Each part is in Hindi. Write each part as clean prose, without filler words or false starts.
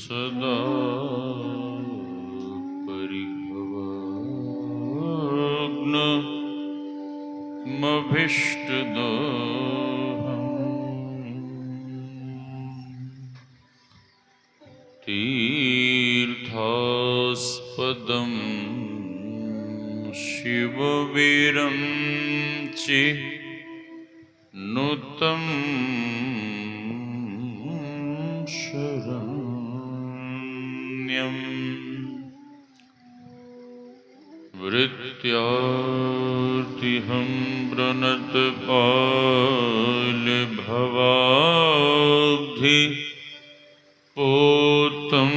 सदा परिभवाग्न मभीष्टदोहम् तीर्थास्पदं शिववीरं चिन्नुतं शरण्यम् वृत्यार्तिहं प्रणतपालभवाब्धि पोतं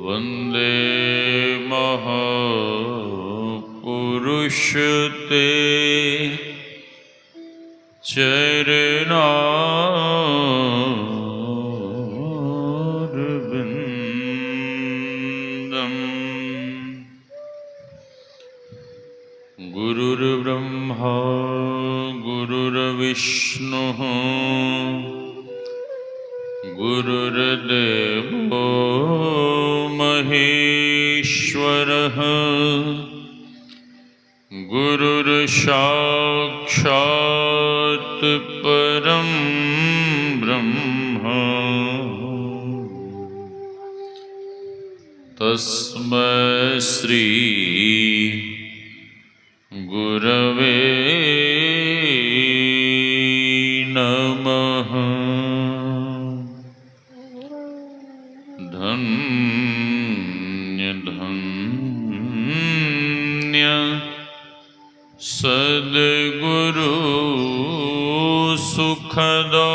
वन्दे महापुरुष ते चरणारविन्दम्। गुरुर्ब्रह्मा गुरुर्विष्णुः गुरुर्देवो महेश्वरः गुरुर्साक्षात् परं ब्रह्म तस्मै श्री गुरवे नमः। धन्य धन्य सद्गुरु सुखदा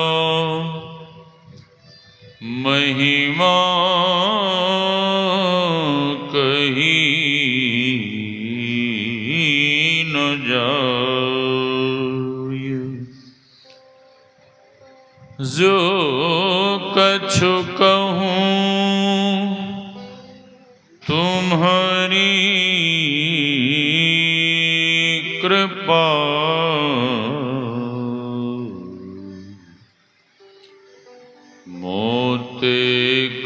महिमा कही न जाय। जो कछु कहूँ तुम्हारी कृपा मोते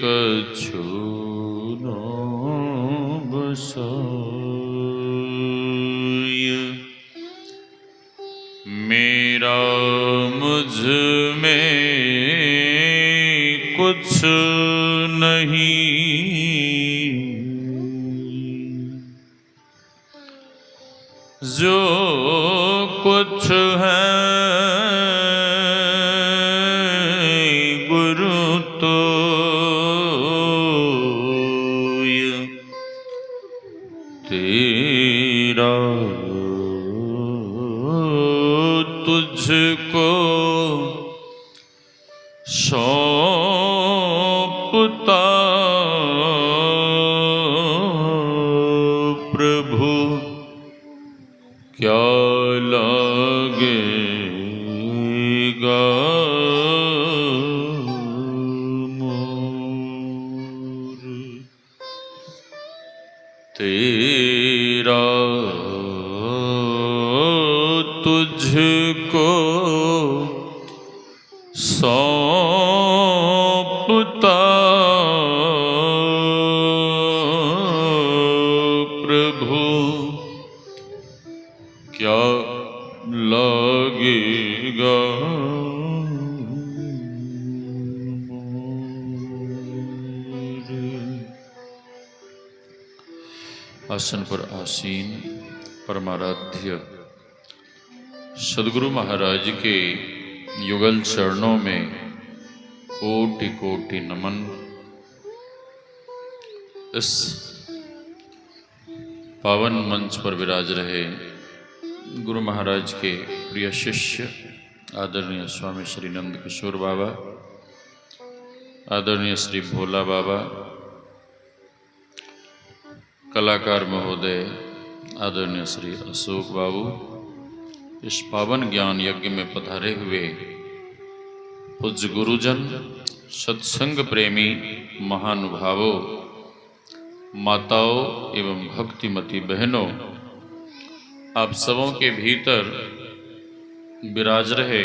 कछु न बसाय। मेरा मुझ में कुछ नहीं जो कुछ है गुरु तो तेरा तुझको सौंपता प्रभु क्या लगेगा मोर। तेरा तुझको सौंपता प्रभु क्या लगेगा मोर। आसन पर आसीन परमाराध्य सद्गुरु महाराज के युगल चरणों में कोटि कोटि नमन। इस पावन मंच पर विराज रहे गुरु महाराज के प्रिय शिष्य आदरणीय स्वामी श्री नंद किशोर बाबा, आदरणीय श्री भोला बाबा, कलाकार महोदय आदरणीय श्री अशोक बाबू, इस पावन ज्ञान यज्ञ में पधारे हुए पूज्य गुरुजन, सत्संग प्रेमी महानुभावों, माताओं एवं भक्तिमती बहनों, आप सबों के भीतर विराज रहे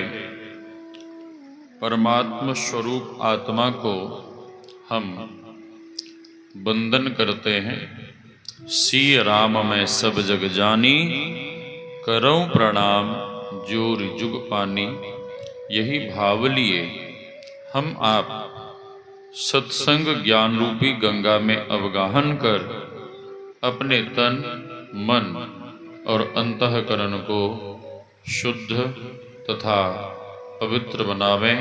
परमात्म स्वरूप आत्मा को हम वंदन करते हैं। सी राम मैं सब जग जानी, करऊं प्रणाम जोर जुग पानी। यही भाव लिए हम आप सत्संग ज्ञान रूपी गंगा में अवगाहन कर अपने तन, मन और अंतःकरण को शुद्ध तथा पवित्र बनावें।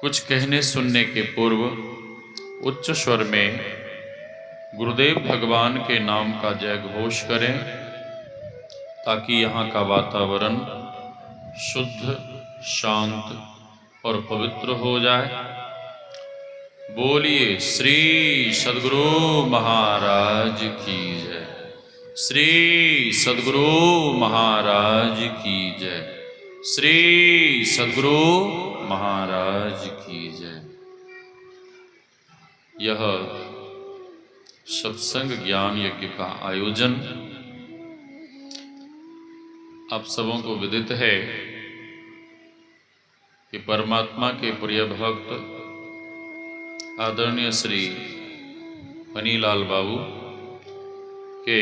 कुछ कहने सुनने के पूर्व उच्च स्वर में गुरुदेव भगवान के नाम का जय घोष करें, ताकि यहाँ का वातावरण शुद्ध, शांत और पवित्र हो जाए। बोलिए श्री सद्गुरु महाराज की जय। श्री सद्गुरु महाराज की जय। श्री सद्गुरु महाराज की जय। यह सत्संग ज्ञान यज्ञ का आयोजन आप सबों को विदित है कि परमात्मा के प्रिय भक्त आदरणीय श्री फनीलाल बाबू के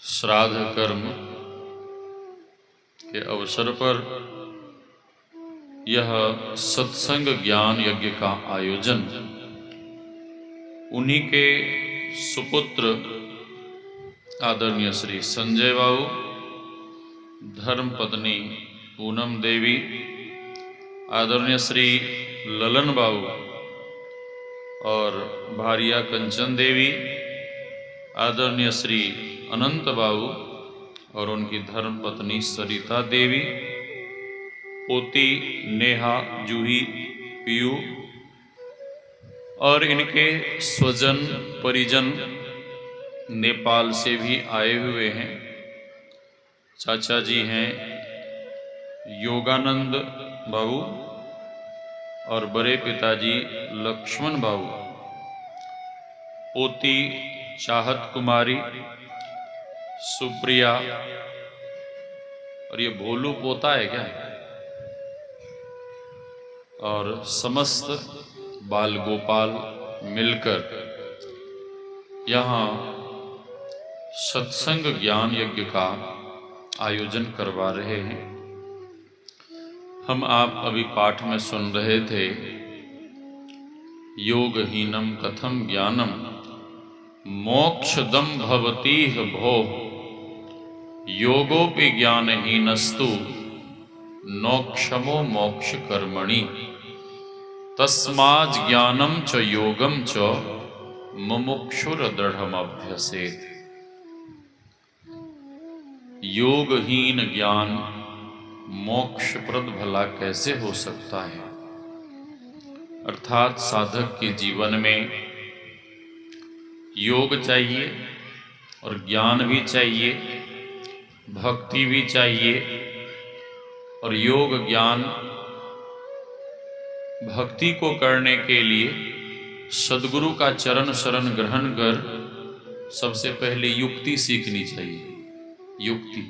श्राद्ध कर्म के अवसर पर यह सत्संग ज्ञान यज्ञ का आयोजन उन्हीं के सुपुत्र आदरणीय श्री संजय बाबू, धर्म पत्नी पूनम देवी, आदरणीय श्री ललन बाबू और भारिया कंचन देवी, आदरणीय श्री अनंत बाबू और उनकी धर्म पत्नी सरिता देवी, पोती नेहा, जूही, पीयू और इनके स्वजन परिजन नेपाल से भी आए हुए हैं। चाचा जी हैं योगानंद बाबू और बड़े पिताजी लक्ष्मण बाबू, पोती चाहत कुमारी, सुप्रिया और ये भोलू पोता है क्या, और समस्त बाल गोपाल मिलकर यहाँ सत्संग ज्ञान यज्ञ का आयोजन करवा रहे हैं। हम आप अभी पाठ में सुन रहे थे, योगहीनम कथम ज्ञानम मोक्षदम भवतीह भोः, योगोपि ज्ञानहीनस्तु नोक्षमो मोक्ष कर्मणि, तस्मात् ज्ञानम च योगम च मुमुक्षुर दृढ़मभ्यसेत्। योगहीन ज्ञान मोक्षप्रद भला कैसे हो सकता है? अर्थात साधक के जीवन में योग चाहिए और ज्ञान भी चाहिए, भक्ति भी चाहिए, और योग ज्ञान भक्ति को करने के लिए सद्गुरु का चरण शरण ग्रहण कर सबसे पहले युक्ति सीखनी चाहिए। युक्ति,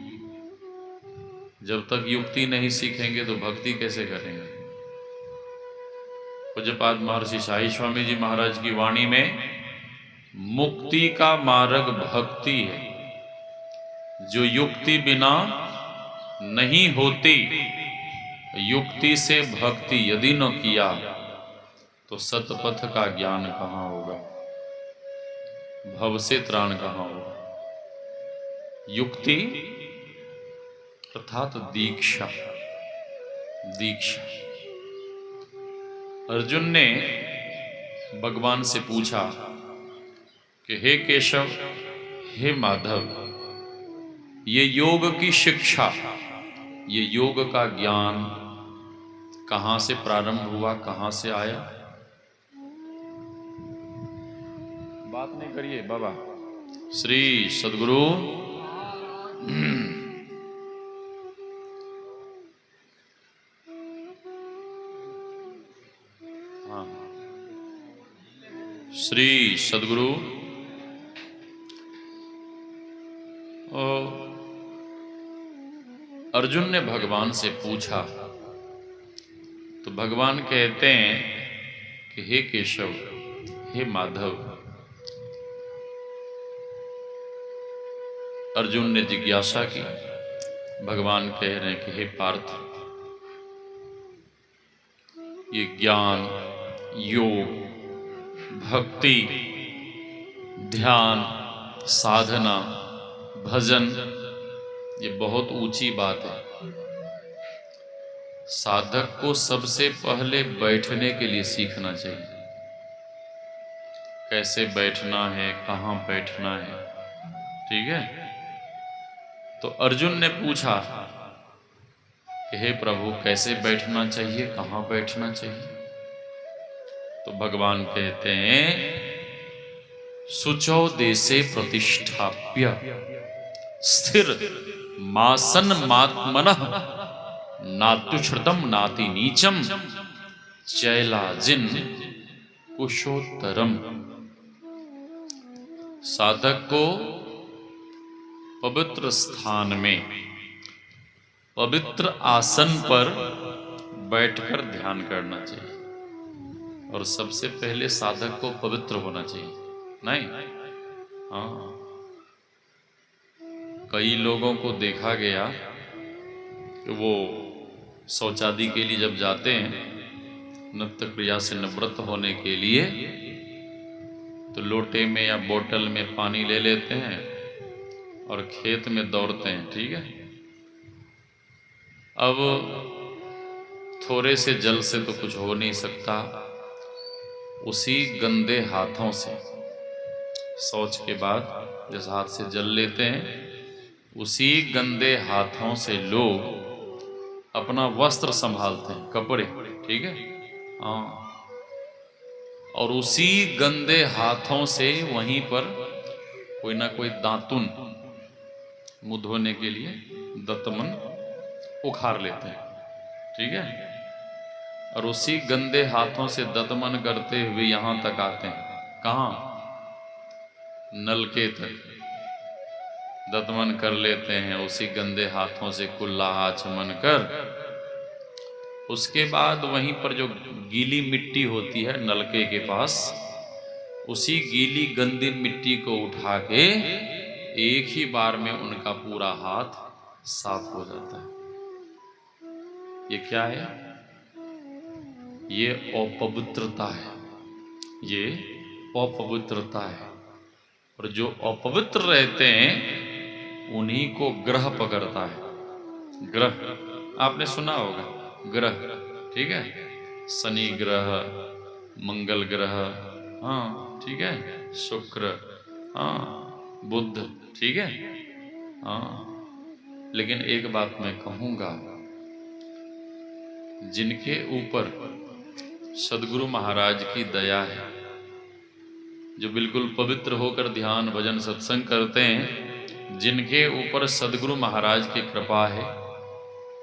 जब तक युक्ति नहीं सीखेंगे तो भक्ति कैसे करेंगे? पूज्यपाद महर्षि शाही स्वामी जी महाराज की वाणी में मुक्ति का मार्ग भक्ति है, जो युक्ति बिना नहीं होती। युक्ति से भक्ति यदि न किया तो सतपथ का ज्ञान कहाँ होगा, भव से त्राण कहाँ होगा। युक्ति अर्थात दीक्षा। दीक्षा। अर्जुन ने भगवान से पूछा कि हे केशव, हे माधव, ये योग की शिक्षा, ये योग का ज्ञान कहाँ से प्रारंभ हुआ, कहाँ से आया? बात नहीं करिए बाबा। श्री सद्गुरु हाँ, श्री सद्गुरु अर्जुन ने भगवान से पूछा तो भगवान कहते हैं कि हे केशव, हे माधव, अर्जुन ने जिज्ञासा की। भगवान कह रहे हैं कि हे पार्थ, ये ज्ञान, योग, भक्ति, ध्यान, साधना, भजन, ये बहुत ऊंची बात है। साधक को सबसे पहले बैठने के लिए सीखना चाहिए। कैसे बैठना है, कहाँ बैठना है, ठीक है। तो अर्जुन ने पूछा कि हे प्रभु, कैसे बैठना चाहिए, कहाँ बैठना चाहिए? तो भगवान कहते हैं, शुचौ देशे प्रतिष्ठाप्य स्थिर मासन मात्मनः नात्युच्छ्रितम नाति नीचम चैलाजिन कुशोत्तरम। साधक को पवित्र स्थान में, पवित्र आसन पर बैठकर ध्यान करना चाहिए। और सबसे पहले साधक को पवित्र होना चाहिए, नहीं? हाँ, कई लोगों को देखा गया कि वो शौचादि के लिए जब जाते हैं, नित्य क्रिया से निवृत्त होने के लिए, तो लोटे में या बोतल में पानी ले लेते हैं और खेत में दौड़ते हैं, ठीक है। अब थोड़े से जल से तो कुछ हो नहीं सकता, उसी गंदे हाथों से, शौच के बाद जिस हाथ से जल लेते हैं, उसी गंदे हाथों से लोग अपना वस्त्र संभालते हैं, कपड़े, ठीक है। हाँ, और उसी गंदे हाथों से वहीं पर कोई ना कोई दातुन, मुंह धोने के लिए दतमन उखाड़ लेते हैं, ठीक है। और उसी गंदे हाथों से दतमन करते हुए यहां तक आते हैं, कहां? नलके तक दतमन कर लेते हैं उसी गंदे हाथों से, कुल्ला आचमन कर। उसके बाद वहीं पर जो गीली मिट्टी होती है नलके के पास, उसी गीली गंदी मिट्टी को उठा के एक ही बार में उनका पूरा हाथ साफ हो जाता है। ये क्या है? ये अपवित्रता है, ये अपवित्रता है। और जो अपवित्र रहते हैं उन्हीं को ग्रह पकड़ता है। ग्रह आपने सुना होगा, ग्रह, ठीक है। शनि ग्रह, मंगल ग्रह, हाँ ठीक है, शुक्र, हाँ बुध, ठीक है, हाँ। लेकिन एक बात मैं कहूँगा, जिनके ऊपर सदगुरु महाराज की दया है, जो बिल्कुल पवित्र होकर ध्यान भजन सत्संग करते हैं, जिनके ऊपर सदगुरु महाराज की कृपा है,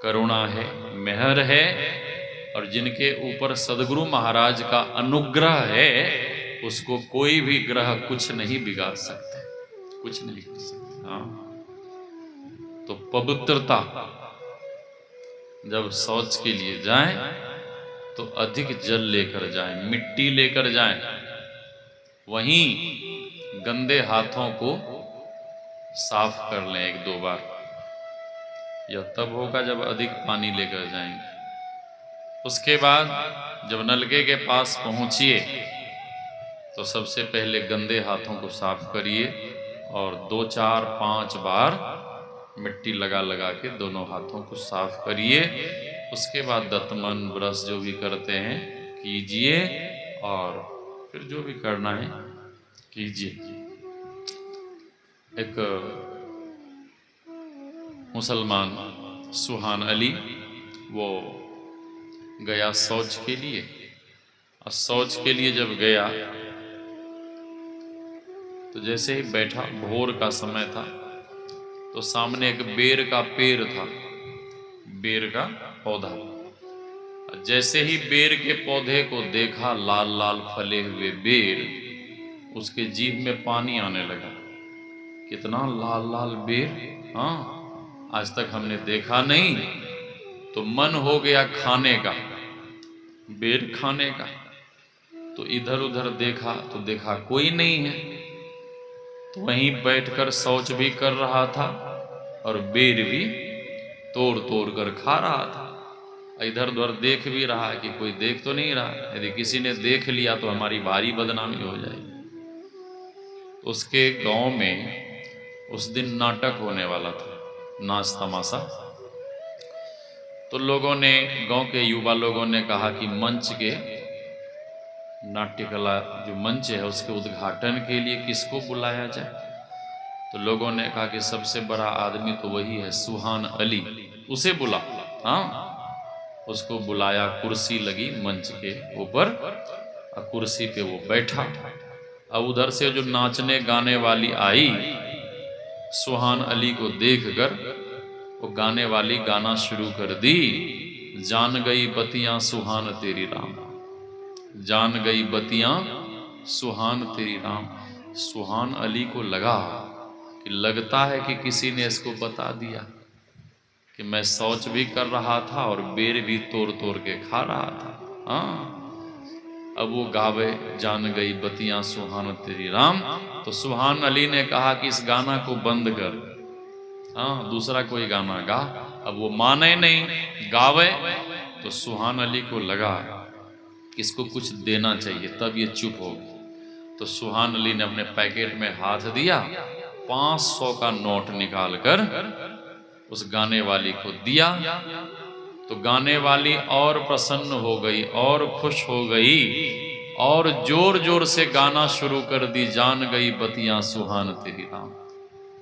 करुणा है, मेहर है, और जिनके ऊपर सदगुरु महाराज का अनुग्रह है, उसको कोई भी ग्रह कुछ नहीं बिगाड़ सकते, कुछ नहीं कर सकते। हाँ, तो पवित्रता, जब शौच के लिए जाएं तो अधिक जल लेकर जाएं, मिट्टी लेकर जाएं, वहीं गंदे हाथों को साफ कर लें एक दो बार। यह तब होगा जब अधिक पानी लेकर जाएंगे। उसके बाद जब नलके के पास पहुंचिए तो सबसे पहले गंदे हाथों को साफ करिए और 2 4 5 बार मिट्टी लगा लगा के दोनों हाथों को साफ करिए। उसके बाद दतमन, ब्रश जो भी करते हैं कीजिए और फिर जो भी करना है कीजिए। एक मुसलमान सुहान अली, वो गया शौच के लिए, और शौच के लिए जब गया तो जैसे ही बैठा, भोर का समय था, तो सामने एक बेर का पेड़ था, बेर का पौधा। जैसे ही बेर के पौधे को देखा, लाल लाल फले हुए बेर, उसके जीभ में पानी आने लगा। कितना लाल लाल बेर, हाँ, आज तक हमने देखा नहीं, तो मन हो गया खाने का, बेर खाने का। तो इधर उधर देखा तो देखा कोई नहीं है, तो वहीं बैठकर शौच भी कर रहा था और बेर भी तोड़ तोड़ कर खा रहा था। इधर उधर देख भी रहा है कि कोई देख तो नहीं रहा, यदि किसी ने देख लिया तो हमारी भारी बदनामी हो जाएगी। उसके गांव में उस दिन नाटक होने वाला था, नाच तमाशा। तो लोगों ने, गांव के युवा लोगों ने कहा कि मंच के, नाट्य कला जो मंच है उसके उद्घाटन के लिए किसको बुलाया जाए। तो लोगों ने कहा कि सबसे बड़ा आदमी तो वही है, सुहान अली, उसे बुला। हाँ, उसको बुलाया, कुर्सी लगी मंच के ऊपर और कुर्सी पे वो बैठा। अब उधर से जो नाचने गाने वाली आई, सुहान अली को देखकर वो गाने वाली गाना शुरू कर दी, जान गई बतियां सुहान तेरी राम, जान गई बतियां सुहान तेरी राम। सुहान अली को लगा कि लगता है कि किसी ने इसको बता दिया कि मैं शौच भी कर रहा था और बेर भी तोड़ तोड़ के खा रहा था। हाँ, अब वो गावे जान गई बतियां सुहान तेरी राम। तो सुहान अली ने कहा कि इस गाना को बंद कर, हाँ दूसरा कोई गाना गा। अब वो माने नहीं, गावे। तो सुहान अली को लगा कि इसको कुछ देना चाहिए, तब ये चुप होगी। तो सुहान अली ने अपने पैकेट में हाथ दिया, 500 का नोट निकालकर उस गाने वाली को दिया। तो गाने वाली और प्रसन्न हो गई और खुश हो गई और जोर जोर से गाना शुरू कर दी, जान गई बतियां सुहान तेरी राम।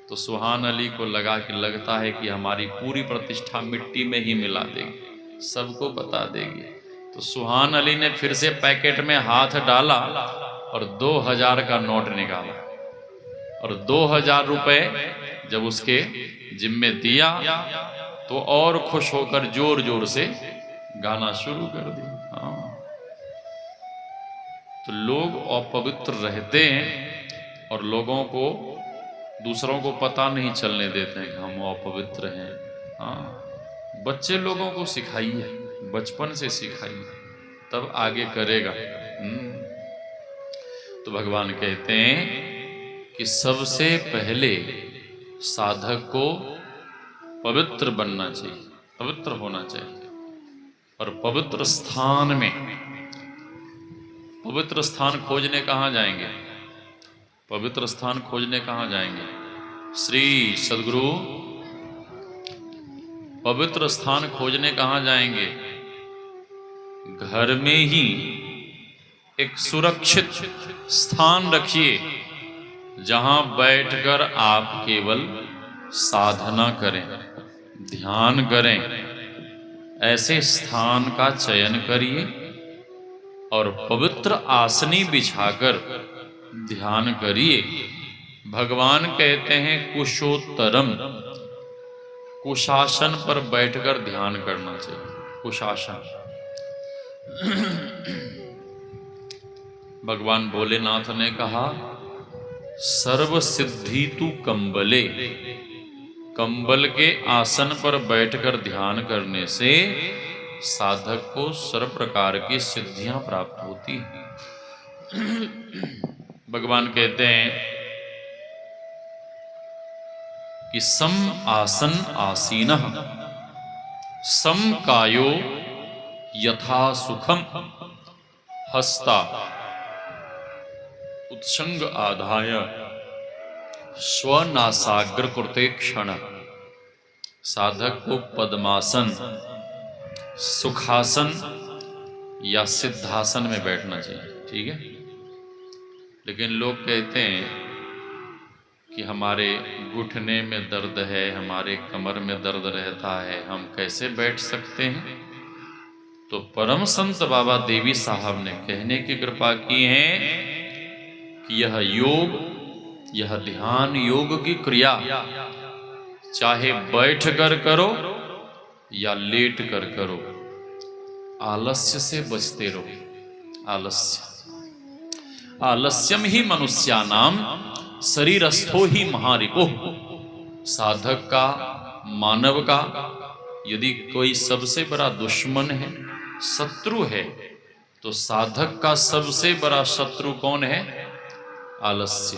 तो सुहान अली को लगा कि लगता है कि हमारी पूरी प्रतिष्ठा मिट्टी में ही मिला देगी, सबको बता देगी। तो सुहान अली ने फिर से पैकेट में हाथ डाला और 2000 का नोट निकाला और 2000 रुपए जब उसके जिम्मे दिया तो और खुश होकर जोर जोर से गाना शुरू कर दिया। हाँ, तो लोग अपवित्र रहते हैं और लोगों को, दूसरों को पता नहीं चलने देते हैं कि हम अपवित्र हैं। हाँ, बच्चे लोगों को सिखाइए, बचपन से सिखाइए, तब आगे करेगा। तो भगवान कहते हैं कि सबसे पहले साधक को पवित्र बनना चाहिए, पवित्र होना चाहिए। और पवित्र स्थान में, पवित्र स्थान खोजने कहाँ जाएंगे? पवित्र स्थान खोजने कहाँ जाएंगे? श्री सद्गुरु पवित्र स्थान खोजने कहाँ जाएंगे? घर में ही एक सुरक्षित स्थान रखिए जहां बैठकर आप केवल साधना करें, ध्यान करें। ऐसे स्थान का चयन करिए और पवित्र आसनी बिछाकर ध्यान करिए। भगवान कहते हैं कुशोत्तरम, कुशासन पर बैठकर ध्यान करना चाहिए। कुशासन, भगवान भोलेनाथ ने कहा सर्व सिद्धि तु कंबले, कंबल के आसन पर बैठकर ध्यान करने से साधक को सर्व प्रकार की सिद्धियां प्राप्त होती हैं। भगवान कहते हैं कि सम आसन आसीनः सम कायो यथा सुखम हस्ता उत्संग आधाय स्वनासाग्र कृते क्षण। साधक को पद्मासन, सुखासन या सिद्धासन में बैठना चाहिए, ठीक है। लेकिन लोग कहते हैं कि हमारे घुटने में दर्द है, हमारे कमर में दर्द रहता है, हम कैसे बैठ सकते हैं? तो परम संत बाबा देवी साहब ने कहने की कृपा की है कि यह योग, यह ध्यान योग की क्रिया चाहे बैठ कर करो या लेट कर करो, आलस्य से बचते रहो। आलस्य, आलस्यम ही मनुष्यानाम शरीरस्थो ही महारिपुः। साधक का मानव का यदि कोई सबसे बड़ा दुश्मन है, शत्रु है, तो साधक का सबसे बड़ा शत्रु कौन है? आलस्य।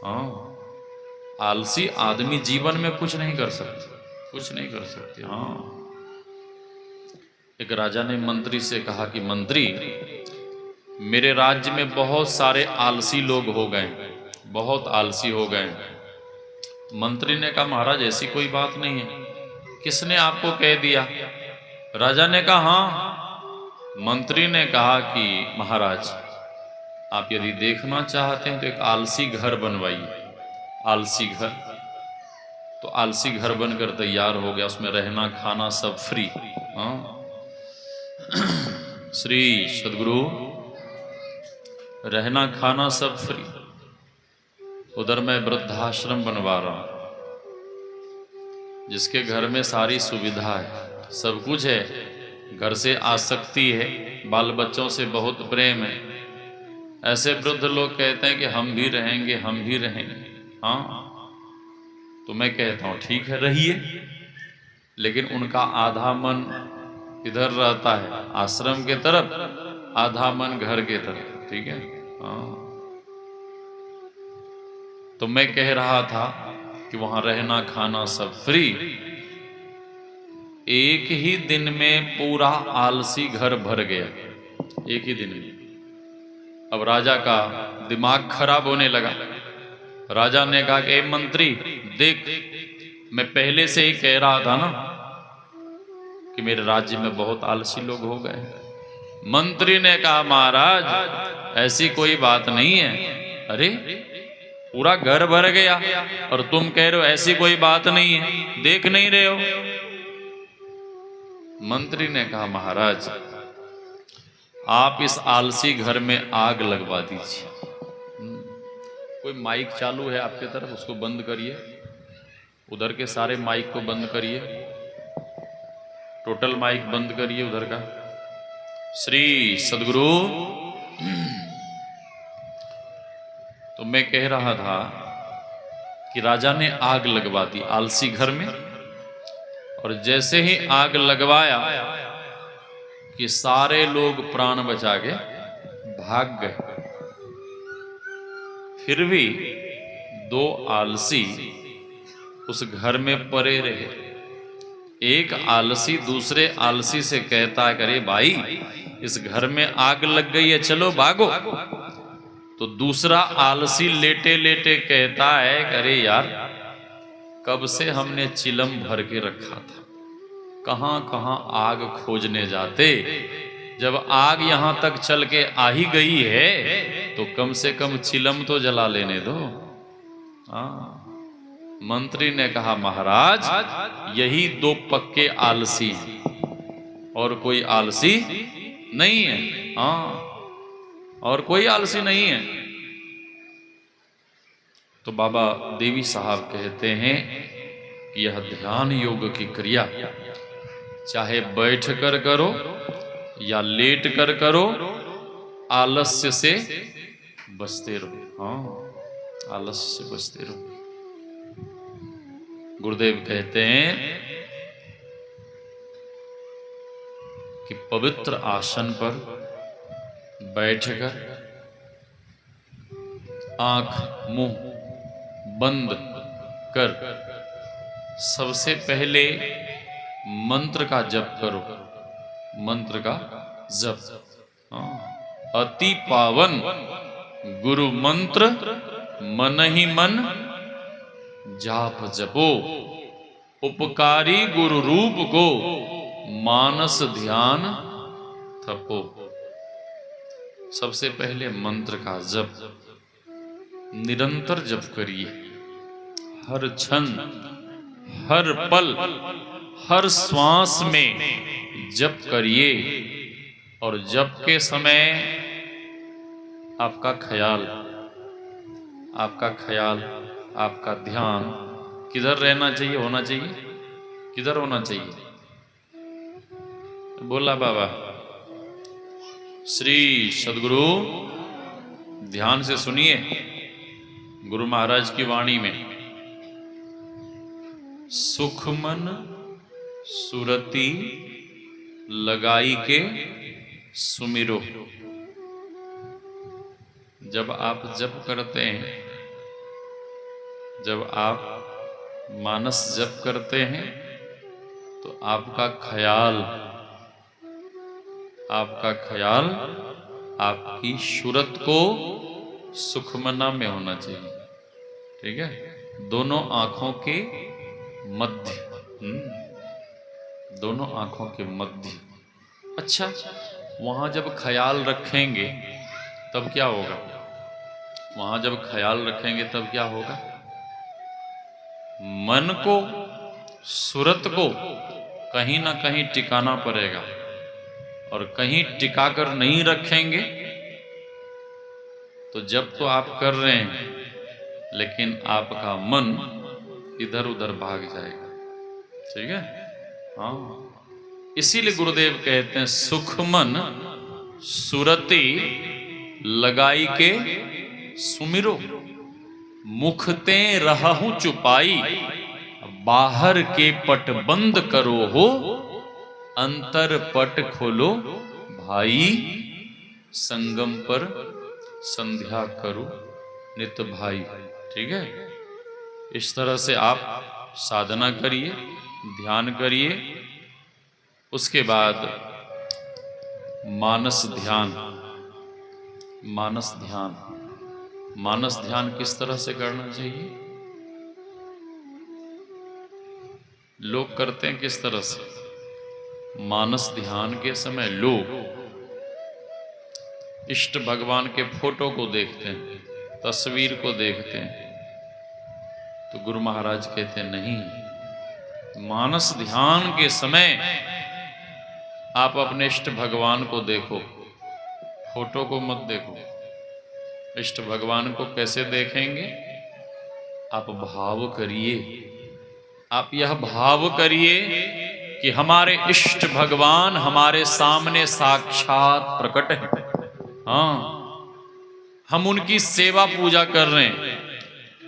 हाँ, आलसी आदमी जीवन में कुछ नहीं कर सकते, कुछ नहीं कर सकते। हाँ, एक राजा ने मंत्री से कहा कि मंत्री, मेरे राज्य में बहुत सारे आलसी लोग हो गए, बहुत आलसी हो गए। मंत्री ने कहा महाराज ऐसी कोई बात नहीं है, किसने आपको कह दिया? राजा ने कहा हाँ। मंत्री ने कहा कि महाराज आप यदि देखना चाहते हैं तो एक आलसी घर बनवाइए। आलसी घर, तो आलसी घर बनकर तैयार हो गया, उसमें रहना खाना सब फ्री। हाँ, श्री सदगुरु, रहना खाना सब फ्री। उधर मैं वृद्धाश्रम बनवा रहा हूं, जिसके घर में सारी सुविधा है, सब कुछ है, घर से आसक्ति है, बाल बच्चों से बहुत प्रेम है। ऐसे वृद्ध लोग कहते हैं कि हम भी रहेंगे, हम भी रहेंगे। हाँ, तो मैं कहता हूं ठीक है रहिए, लेकिन उनका आधा मन इधर रहता है आश्रम के तरफ, आधा मन घर के तरफ। ठीक है। हाँ, तो मैं कह रहा था कि वहां रहना खाना सब फ्री। एक ही दिन में पूरा आलसी घर भर गया, एक ही दिन में। अब राजा का दिमाग खराब होने लगा। राजा ने कहा कि मंत्री देख, मैं पहले से ही कह रहा था ना कि मेरे राज्य में बहुत आलसी लोग हो गए। मंत्री ने कहा महाराज ऐसी कोई बात नहीं है। अरे पूरा घर भर गया और तुम कह रहे हो ऐसी कोई बात नहीं है, देख नहीं रहे हो? मंत्री ने कहा महाराज आप इस आलसी घर में आग लगवा दीजिए। कोई माइक चालू है आपके तरफ, उसको बंद करिए। उधर के सारे माइक को बंद करिए, टोटल माइक बंद करिए उधर का। श्री सदगुरु, तो मैं कह रहा था कि राजा ने आग लगवा दी आलसी घर में, और जैसे ही आग लगवाया कि सारे लोग प्राण बचा के भाग गए। फिर भी दो आलसी उस घर में पड़े रहे। एक आलसी दूसरे आलसी से कहता है अरे भाई इस घर में आग लग गई है, चलो भागो। तो दूसरा आलसी लेटे लेटे कहता है अरे यार कब से हमने चिलम भर के रखा था, कहां कहां आग खोजने जाते, जब आग यहां तक चल के आ ही गई है तो कम से कम चिलम तो जला लेने दो। मंत्री ने कहा महाराज यही दो पक्के आलसी हैं, और कोई आलसी नहीं है। हाँ, और कोई आलसी नहीं है। तो बाबा देवी साहब कहते हैं कि यह ध्यान योग की क्रिया चाहे बैठ कर करो या लेट कर करो, आलस्य से बचते रहो। हाँ, आलस्य से बचते रहो। गुरुदेव कहते हैं कि पवित्र आसन पर बैठकर आंख मुंह बंद कर सबसे पहले मंत्र का जप करो। मंत्र का जप। अति पावन गुरु मंत्र मन ही मन जाप जपो, उपकारी गुरु रूप को मानस ध्यान थपो। सबसे पहले मंत्र का जप निरंतर जप करिए, हर क्षण हर पल हर श्वास में जप करिए। और जप के समय आपका ख्याल आपका ध्यान किधर रहना चाहिए, होना चाहिए? किधर होना चाहिए? बोला बाबा। श्री सदगुरु ध्यान से सुनिए गुरु महाराज की वाणी में। सुखमन सुरति लगाई के सुमिरो। जब आप जप करते हैं, जब आप मानस जप करते हैं, तो आपका ख्याल आपकी सूरत को सुखमना में होना चाहिए। ठीक है, दोनों आंखों के मध्य, दोनों आंखों के मध्य। अच्छा, वहां जब ख्याल रखेंगे तब क्या होगा? वहां जब ख्याल रखेंगे तब क्या होगा? मन को, सूरत को कहीं ना कहीं टिकाना पड़ेगा, और कहीं टिकाकर नहीं रखेंगे तो जब तो आप कर रहे हैं लेकिन आपका मन इधर उधर भाग जाएगा। ठीक है, हाँ, इसीलिए गुरुदेव कहते हैं सुखमन सुरति लगाई के सुमिरो। मुखते रहूं चुपाई, बाहर के पट बंद करो हो, अंतर पट खोलो भाई, संगम पर संध्या करो नित भाई। ठीक है, इस तरह से आप साधना करिए, ध्यान करिए। उसके बाद मानस ध्यान। मानस ध्यान, मानस ध्यान किस तरह से करना चाहिए? लोग करते हैं किस तरह से? मानस ध्यान के समय लोग इष्ट भगवान के फोटो को देखते हैं, तस्वीर को देखते हैं। तो गुरु महाराज कहते हैं नहीं, मानस ध्यान के समय आप अपने इष्ट भगवान को देखो, फोटो को मत देखो। इष्ट भगवान को कैसे देखेंगे? आप भाव करिए, आप यह भाव करिए कि हमारे इष्ट भगवान हमारे सामने साक्षात प्रकट है। हाँ, हम उनकी सेवा पूजा कर रहे हैं,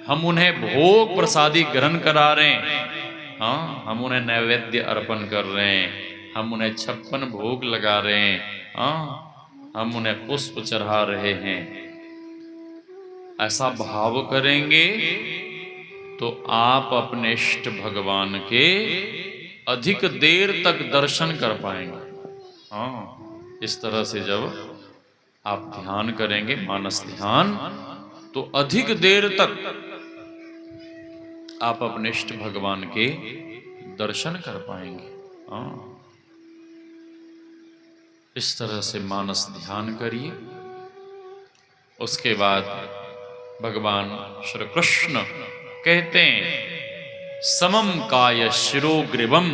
हम उन्हें भोग प्रसादी ग्रहण करा रहे हैं। हाँ, हम उन्हें नैवेद्य अर्पण कर रहे हैं, हम उन्हें 56 भोग लगा रहे हैं। हाँ, हम उन्हें पुष्प चढ़ा रहे हैं। ऐसा भाव करेंगे तो आप अपने इष्ट भगवान के अधिक देर तक दर्शन कर पाएंगे। हाँ, इस तरह से जब आप ध्यान करेंगे, मानस ध्यान, तो अधिक देर तक आप अपने इष्ट भगवान के दर्शन कर पाएंगे। हाँ, इस तरह से मानस ध्यान करिए। उसके बाद भगवान श्री कृष्ण कहते हैं समम काय शिरोग्रीवम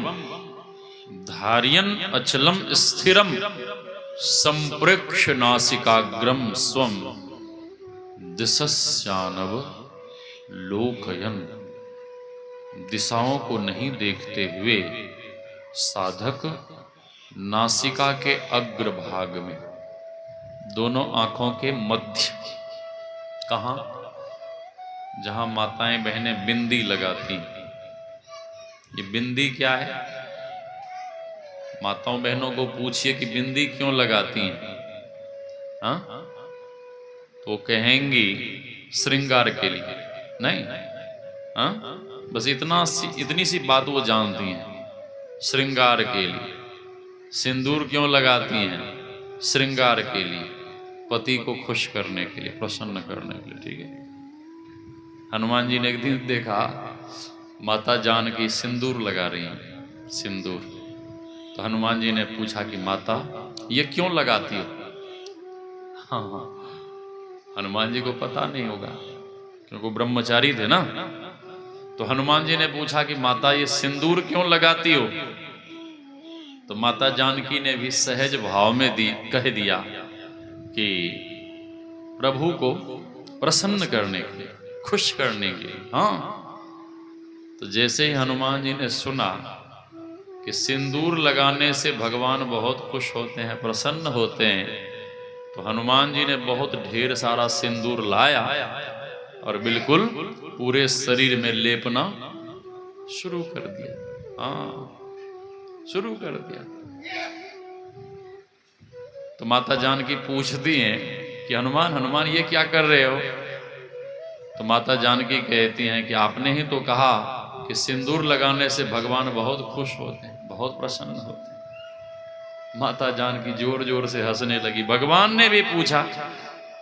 धार्यन अचलम स्थिरम संप्रेक्ष नासिकाग्रम स्वम दिशस्यानव लोकयन। दिशाओं को नहीं देखते हुए साधक नासिका के अग्रभाग में, दोनों आंखों के मध्य, कहां? जहां माताएं बहनें बिंदी लगाती। ये बिंदी क्या है? माताओं बहनों को पूछिए कि बिंदी क्यों लगाती हैं? हाँ, तो कहेंगी श्रृंगार के लिए। नहीं, हाँ, बस इतनी सी बात वो जानती हैं, श्रृंगार के लिए। सिंदूर क्यों लगाती हैं? श्रृंगार के लिए, पति को खुश करने के लिए, प्रसन्न करने के लिए। ठीक है, हनुमान जी ने एक दिन देखा माता जानकी सिंदूर लगा रही हैं, सिंदूर। तो हनुमान जी ने पूछा कि माता ये क्यों लगाती हो? हाँ, हनुमान जी को पता नहीं होगा क्योंकि वो ब्रह्मचारी थे ना। तो हनुमान जी ने पूछा कि माता ये सिंदूर क्यों लगाती हो? तो माता जानकी ने भी सहज भाव में कह दिया कि प्रभु को प्रसन्न करने के लिए, खुश करने के लिए। हाँ, तो जैसे ही हनुमान जी ने सुना कि सिंदूर लगाने से भगवान बहुत खुश होते हैं, प्रसन्न होते हैं, तो हनुमान जी ने बहुत ढेर सारा सिंदूर लाया और बिल्कुल पूरे शरीर में लेपना शुरू कर दिया। हाँ, शुरू कर दिया। तो माता जानकी पूछती हैं कि हनुमान हनुमान ये क्या कर रहे हो? तो माता जानकी कहती हैं कि आपने ही तो कहा कि सिंदूर लगाने से भगवान बहुत खुश होते हैं, बहुत प्रसन्न होते हैं। माता जानकी जोर जोर से हंसने लगी। भगवान ने भी पूछा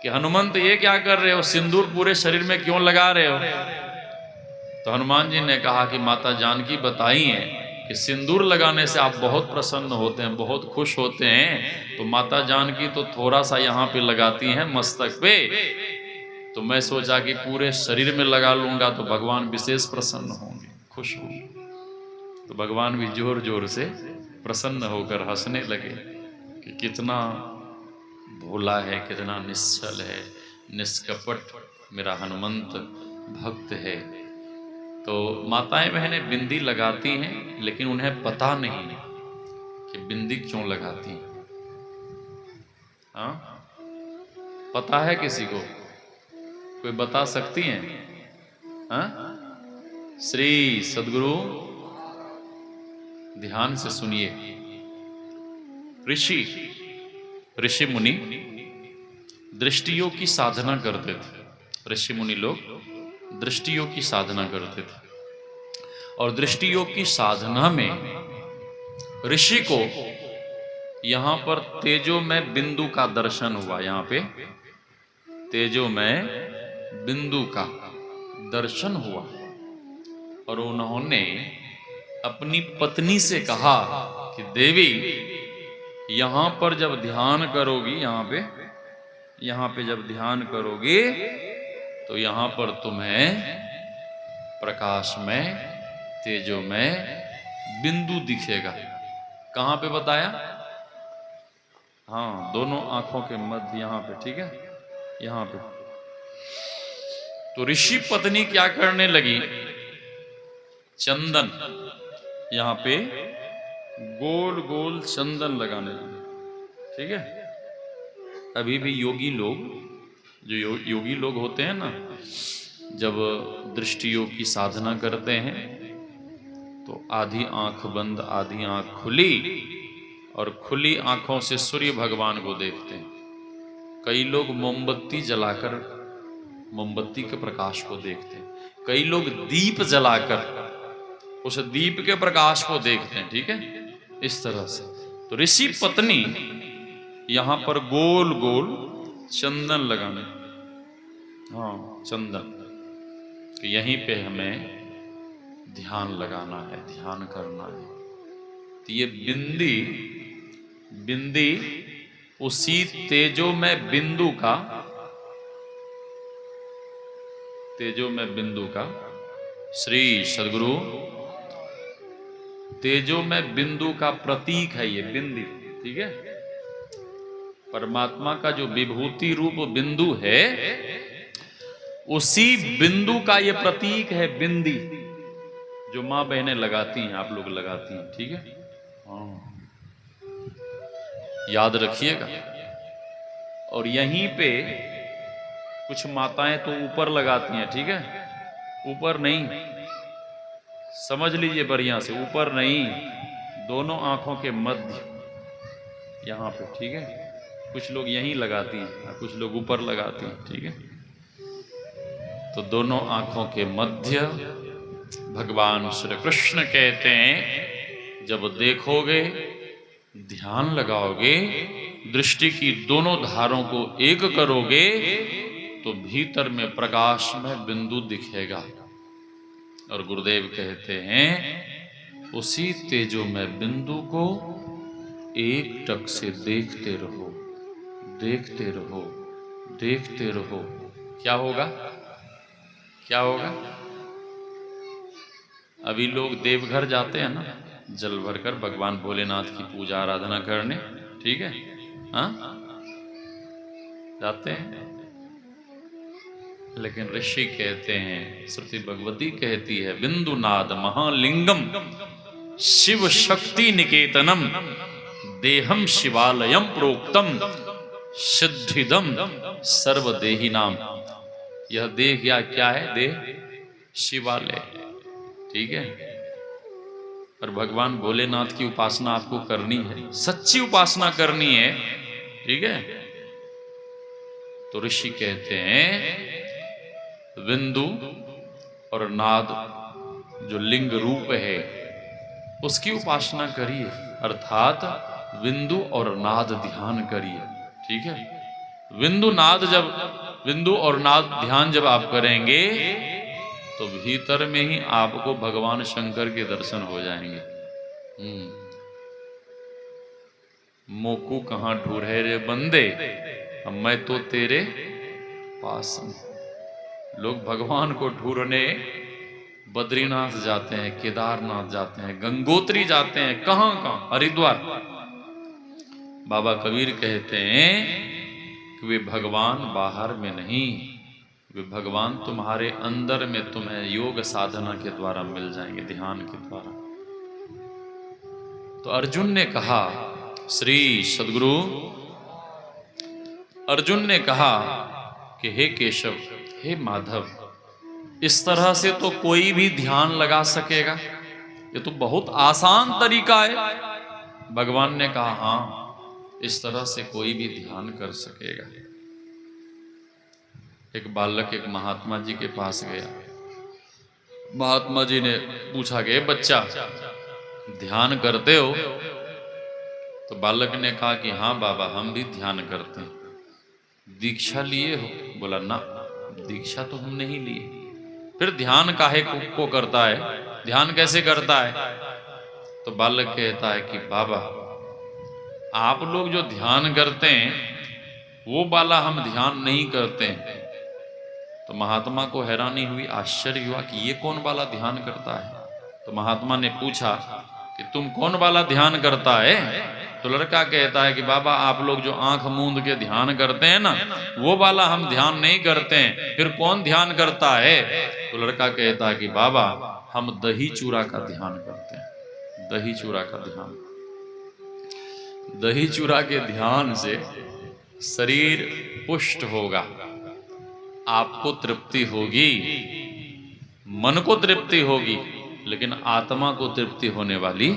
कि हनुमंत ये क्या कर रहे हो, सिंदूर पूरे शरीर में क्यों लगा रहे हो? तो हनुमान जी ने कहा कि माता जानकी बताई हैं कि सिंदूर लगाने से आप बहुत प्रसन्न होते हैं, बहुत खुश होते हैं। तो माता जानकी तो थोड़ा सा यहाँ पे लगाती हैं मस्तक पे, तो मैं सोचा कि पूरे शरीर में लगा लूंगा तो भगवान विशेष प्रसन्न होंगे, खुश होंगे। तो भगवान भी जोर जोर से प्रसन्न होकर हंसने लगे कि कितना भोला है, कितना निश्चल है, निष्कपट मेरा हनुमंत भक्त है। तो माताएं बहनें बिंदी लगाती हैं, लेकिन उन्हें पता नहीं कि बिंदी क्यों लगाती हैं। हाँ, पता है किसी को? कोई बता सकती हैं? हाँ? श्री सद्गुरु ध्यान से सुनिए। ऋषि मुनि दृष्टि योग की साधना करते थे। ऋषि मुनि लोग दृष्टि योग की साधना करते थे, और दृष्टि योग की साधना में ऋषि को यहां पर तेजो में बिंदु का दर्शन हुआ। यहां पे तेजो में बिंदु का दर्शन हुआ, और उन्होंने अपनी पत्नी से कहा कि देवी, यहां पर जब ध्यान करोगी, यहां पे जब ध्यान करोगे तो यहां पर तुम्हें प्रकाश में, तेजो में बिंदु दिखेगा। कहां पे बताया? हाँ, दोनों आंखों के मध्य, यहां पे, ठीक है, यहां पे। तो ऋषि पत्नी क्या करने लगी? चंदन, यहां पे गोल गोल चंदन लगाने लगे, ठीक है। अभी भी योगी लोग, जो योगी लोग होते हैं ना, जब दृष्टि योग की साधना करते हैं तो आधी आंख बंद, आधी आंख खुली, और खुली आंखों से सूर्य भगवान को देखते हैं। कई लोग मोमबत्ती जलाकर मोमबत्ती के प्रकाश को देखते हैं, कई लोग दीप जलाकर उस दीप के प्रकाश को देखते हैं, ठीक है, इस तरह से। तो ऋषि पत्नी यहां पर गोल गोल चंदन लगाने, हाँ चंदन, तो यहीं पे हमें ध्यान लगाना है, ध्यान करना है। तो ये बिंदी उसी तेजो में बिंदु का, तेजो में बिंदु का, श्री सद्गुरु तेजो में बिंदु का प्रतीक है ये बिंदी, ठीक है। परमात्मा का जो विभूति रूप बिंदु है, उसी बिंदु का ये प्रतीक है बिंदी, जो मां बहनें लगाती हैं, आप लोग लगाती हैं, ठीक है। हाँ, याद रखिएगा। और यहीं पे कुछ माताएं तो ऊपर लगाती हैं, ठीक है, ऊपर नहीं, समझ लीजिए बढ़िया से, ऊपर नहीं, दोनों आंखों के मध्य, यहां पे, ठीक है। कुछ लोग यहीं लगाती हैं और कुछ लोग ऊपर लगाती हैं, ठीक है। तो दोनों आंखों के मध्य भगवान श्री कृष्ण कहते हैं, जब देखोगे, ध्यान लगाओगे, दृष्टि की दोनों धारों को एक करोगे, तो भीतर में प्रकाश में बिंदु दिखेगा। और गुरुदेव कहते हैं, उसी तेजो में बिंदु को एक टक से देखते रहो, देखते रहो, देखते रहो। क्या होगा? क्या होगा? अभी लोग देवघर जाते हैं ना, जल भरकर भगवान भोलेनाथ की पूजा आराधना करने, ठीक है, हाँ जाते हैं। लेकिन ऋषि कहते हैं, श्रुति भगवती कहती है, बिंदुनाद महालिंगम शिव शक्ति निकेतनम देहम शिवालयम प्रोक्तम सिद्धिदम सर्वदेही नाम। यह देह क्या है? देह शिवालय, ठीक है। और भगवान भोलेनाथ की उपासना आपको करनी है, सच्ची उपासना करनी है, ठीक है, तो ऋषि कहते हैं बिंदु और नाद जो लिंग रूप है उसकी उपासना करिए, अर्थात बिंदु और नाद ध्यान करिए, ठीक है। बिंदु और नाद ध्यान जब आप करेंगे तो भीतर में ही आपको भगवान शंकर के दर्शन हो जाएंगे। मोकू कहां ढूंढे रे बंदे, अब मैं तो तेरे पास हूं। लोग भगवान को ढूंढने बद्रीनाथ जाते हैं, केदारनाथ जाते हैं, गंगोत्री जाते हैं, कहां कहां, हरिद्वार। बाबा कबीर कहते हैं कि वे भगवान बाहर में नहीं, वे भगवान तुम्हारे अंदर में तुम्हें योग साधना के द्वारा मिल जाएंगे, ध्यान के द्वारा। तो अर्जुन ने कहा, श्री सद्गुरु अर्जुन ने कहा कि हे केशव, हे माधव, इस तरह से तो कोई भी ध्यान लगा सकेगा, ये तो बहुत आसान तरीका है। भगवान ने कहा, हां, इस तरह से कोई भी ध्यान कर सकेगा। एक बालक एक महात्मा जी के पास गया, महात्मा जी ने पूछा कि बच्चा ध्यान करते हो? तो बालक ने कहा कि हाँ बाबा, हम भी ध्यान करते हैं। दीक्षा लिए हो? बोला ना, दीक्षा तो हम नहीं लिए। फिर ध्यान काहे को करता है, ध्यान कैसे करता है? तो बालक कहता है कि बाबा, आप लोग जो ध्यान करते हैं वो वाला हम ध्यान नहीं करते हैं। तो महात्मा को हैरानी हुई, आश्चर्य हुआ कि ये कौन वाला ध्यान करता है। तो महात्मा ने पूछा कि तुम कौन वाला ध्यान करता है? तो लड़का कहता है कि बाबा, आप लोग जो आंख मूंद के ध्यान करते हैं ना, वो वाला हम ध्यान नहीं करते हैं। फिर कौन ध्यान करता है? तो लड़का कहता है कि बाबा, हम दही चूरा का ध्यान करते हैं, दही चूरा का ध्यान। दही चूरा के ध्यान से शरीर पुष्ट होगा, आपको तृप्ति होगी, मन को तृप्ति होगी, लेकिन आत्मा को तृप्ति होने वाली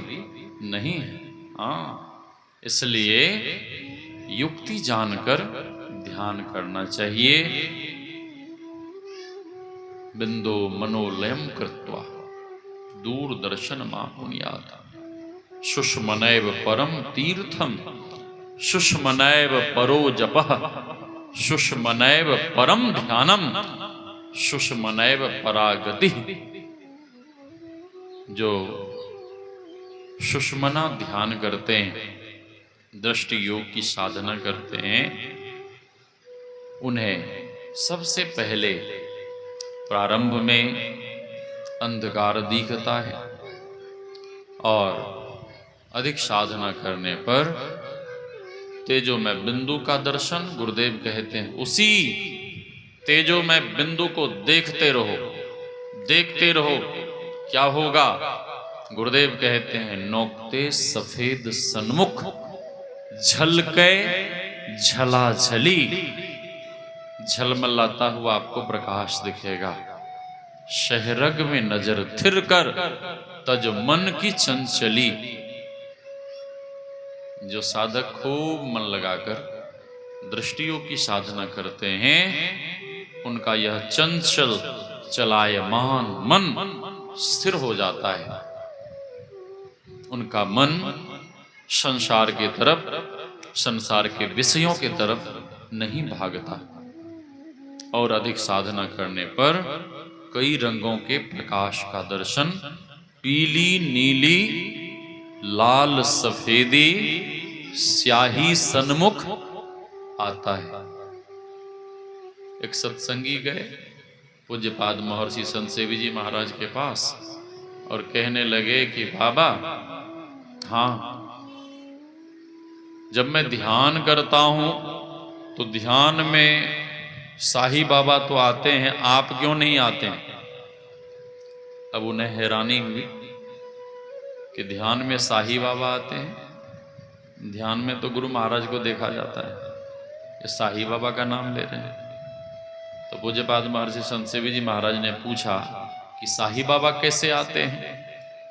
नहीं है। हाँ, इसलिए युक्ति जानकर ध्यान करना चाहिए। बिंदो मनोलयम कृत्वा दूरदर्शन मापुनियात, शुष्मनैव परम तीर्थम, शुष्मनैव परो जपः, शुष्मनैव परम ध्यानम, शुष्मनैव परागति। जो सुषमना ध्यान करते हैं, दृष्टि योग की साधना करते हैं, उन्हें सबसे पहले प्रारंभ में अंधकार दिखता है और अधिक साधना करने पर तेजोमय बिंदु का दर्शन, गुरुदेव कहते हैं उसी तेजोमय बिंदु को देखते रहो, देखते रहो। क्या होगा? गुरुदेव कहते हैं, नोकते सफेद सन्मुख, झलके झलाझली, झलमलाता हुआ आपको प्रकाश दिखेगा। शहरग में नजर थिर कर, तज मन की चंचली। जो साधक खूब मन लगाकर दृष्टियों की साधना करते हैं, उनका यह चंचल चलायमान मन स्थिर हो जाता है। उनका मन संसार की तरफ, संसार के विषयों की तरफ नहीं भागता। और अधिक साधना करने पर कई रंगों के प्रकाश का दर्शन, पीली, नीली, लाल, सफेदी, स्याही सन्मुख आता है। एक सत्संगी गए पूज्यपाद महर्षि संत सेवी जी महाराज के पास और कहने लगे कि बाबा, हाँ, जब मैं ध्यान करता हूं तो ध्यान में साही बाबा तो आते हैं, आप क्यों नहीं आते हैं? अब उन्हें हैरानी हुई कि ध्यान में साही बाबा आते हैं, ध्यान में तो गुरु महाराज को देखा जाता है, ये साही बाबा का नाम ले रहे हैं। तो पूज्यपाद महर्षि संत सेवी जी महाराज ने पूछा कि साही बाबा कैसे आते हैं?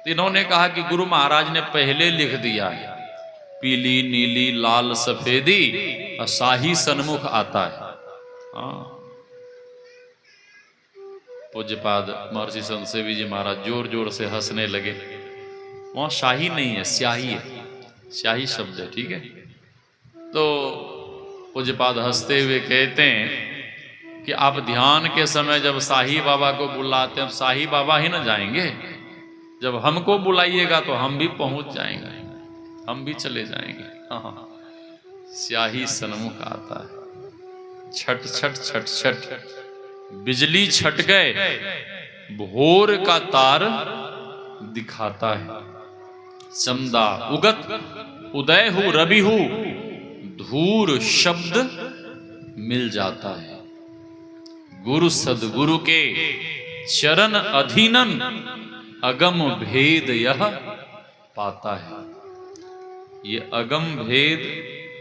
तो इन्होंने कहा कि गुरु महाराज ने पहले लिख दिया है, पीली नीली लाल सफेदी और शाही सन्मुख आता है। हाँ, पूज्यपाद महर्षि संत सेवी जी महाराज जोर जोर से हंसने लगे। वहां शाही नहीं है, स्याही है, स्याही शब्द है, ठीक है। तो पूज्यपाद हंसते हुए कहते हैं कि आप ध्यान के समय जब साही बाबा को बुलाते हैं, साही बाबा ही ना जाएंगे, जब हमको बुलाइएगा तो हम भी पहुंच जाएंगे, हम भी चले जाएंगे। हाँ, स्याही सन्मुख आता है। छट छट छट छट बिजली छट गए, भोर का तार दिखाता है। समदा उगत उदय हो रवि हो, धूर शब्द मिल जाता है। गुरु सदगुरु के चरण अधीनन, अगम भेद यह पाता है। ये अगम भेद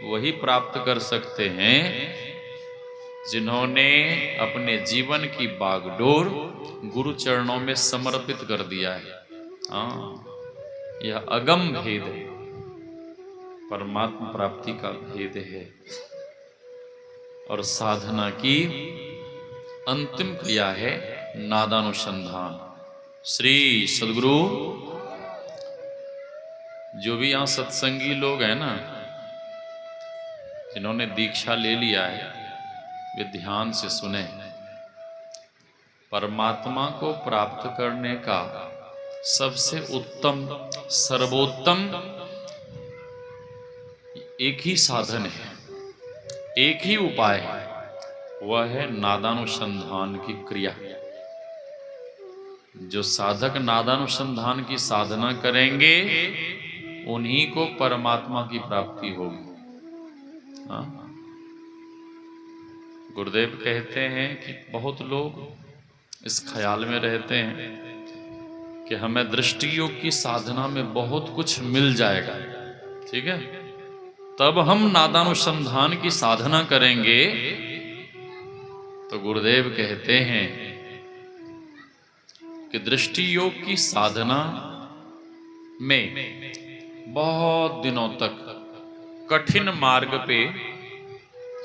वही प्राप्त कर सकते हैं जिन्होंने अपने जीवन की बागडोर गुरु चरणों में समर्पित कर दिया है। हाँ, यह अगम भेद है, परमात्मा प्राप्ति का भेद है। और साधना की अंतिम क्रिया है नादानुसंधान। श्री सद्गुरु, जो भी यहां सत्संगी लोग हैं ना, जिन्होंने दीक्षा ले लिया है, वे ध्यान से सुने। परमात्मा को प्राप्त करने का सबसे उत्तम सर्वोत्तम एक ही साधन है, एक ही उपाय है, वह है नादानुसंधान की क्रिया। जो साधक नादानुसंधान की साधना करेंगे उन्हीं को परमात्मा की प्राप्ति होगी। हाँ, गुरुदेव कहते हैं कि बहुत लोग इस ख्याल में रहते हैं कि हमें दृष्टि योग की साधना में बहुत कुछ मिल जाएगा, ठीक है, तब हम नादानुसंधान की साधना करेंगे। तो गुरुदेव कहते हैं कि दृष्टि योग की साधना में बहुत दिनों तक कठिन मार्ग पे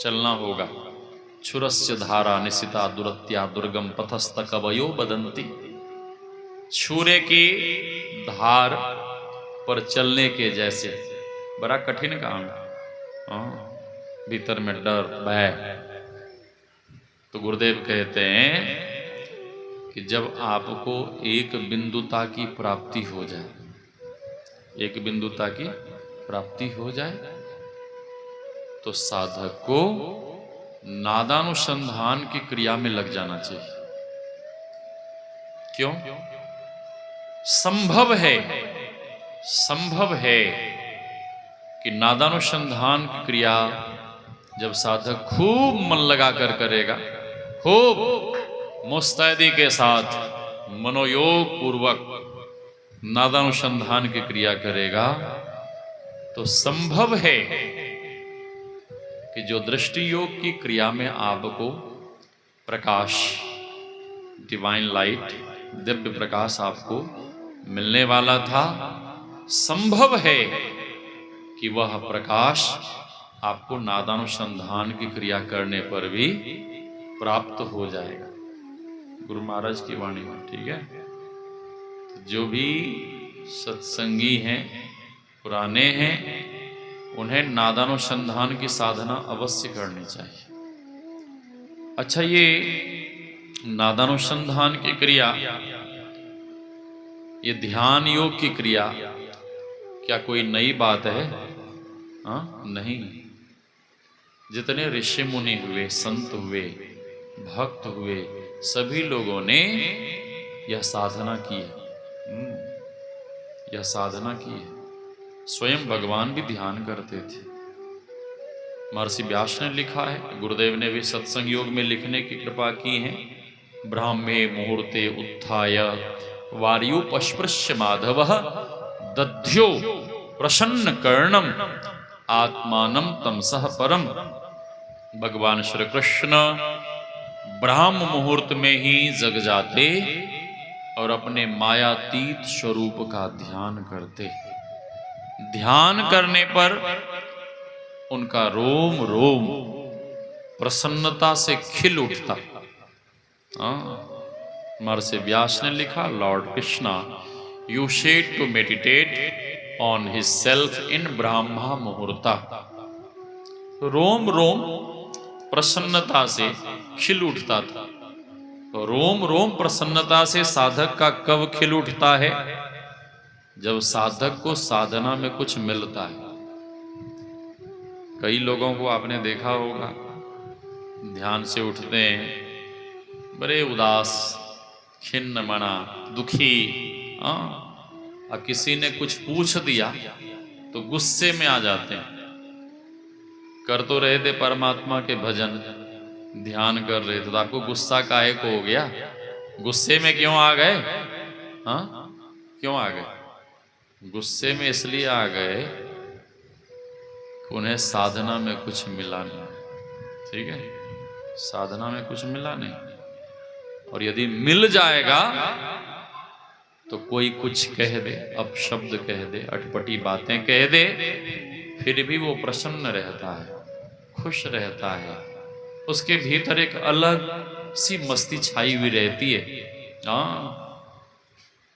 चलना होगा। छुरस्य धारा निशिता दुरत्या दुर्गम पथस्त कवयो बदंती। छुरे की धार पर चलने के जैसे बड़ा कठिन काम है। भीतर में डर भय। तो गुरुदेव कहते हैं कि जब आपको एक बिंदुता की प्राप्ति हो जाए, एक बिंदुता की प्राप्ति हो जाए, तो साधक को नादानुसंधान की क्रिया में लग जाना चाहिए। क्यों? संभव है कि नादानुसंधान की क्रिया जब साधक खूब मन लगा कर करेगा, खूब मुस्तैदी के साथ मनोयोग पूर्वक नादानुसंधान की क्रिया करेगा, तो संभव है कि जो दृष्टि योग की क्रिया में आपको प्रकाश, डिवाइन लाइट, दिव्य प्रकाश आपको मिलने वाला था, संभव है कि वह प्रकाश आपको नादानुसंधान की क्रिया करने पर भी प्राप्त हो जाएगा। गुरु महाराज की वाणी में, ठीक है। तो जो भी सत्संगी हैं, पुराने हैं, उन्हें नादानुसंधान की साधना अवश्य करनी चाहिए। अच्छा, ये नादानुसंधान की क्रिया, ये ध्यान योग की क्रिया क्या कोई नई बात है? हाँ, नहीं। जितने ऋषि मुनि हुए, संत हुए, भक्त हुए, सभी लोगों ने यह साधना की है। यह साधना की है। स्वयं भगवान भी ध्यान करते थे। महर्षि व्यास ने लिखा है, गुरुदेव ने भी सत्संग योग में लिखने की कृपा की है। ब्राह्मे मुहूर्ते उत्थाय वार्युपस्पृश्य माधव दध्यो प्रसन्न कर्णम आत्मानं तमसः परम। भगवान श्री कृष्ण ब्राह्म मुहूर्त में ही जग जाते और अपने मायातीत स्वरूप का ध्यान करते। ध्यान करने पर उनका रोम रोम प्रसन्नता से खिल उठता। महर्षि व्यास ने लिखा, lord Krishna used to meditate on his self in Brahma muhurta. रोम रोम प्रसन्नता से खिल उठता था। तो रोम रोम प्रसन्नता से साधक का कब खिल उठता है? जब साधक को साधना में कुछ मिलता है। कई लोगों को आपने देखा होगा, ध्यान से उठते हैं बड़े उदास, खिन्न मना, दुखी। और किसी ने कुछ पूछ दिया तो गुस्से में आ जाते हैं। कर तो रहे थे परमात्मा के भजन, ध्यान कर रहे थे, तो आपको गुस्सा काहे को हो गया? गुस्से में क्यों आ गए? क्यों आ गए? गुस्से में इसलिए आ गए कि उन्हें साधना में कुछ मिला नहीं। ठीक है, साधना में कुछ मिला नहीं। और यदि मिल जाएगा तो कोई कुछ कह दे, अपशब्द कह दे, अटपटी बातें कह दे, फिर भी वो प्रसन्न रहता है, खुश रहता है। उसके भीतर एक अलग सी मस्ती छाई हुई रहती है।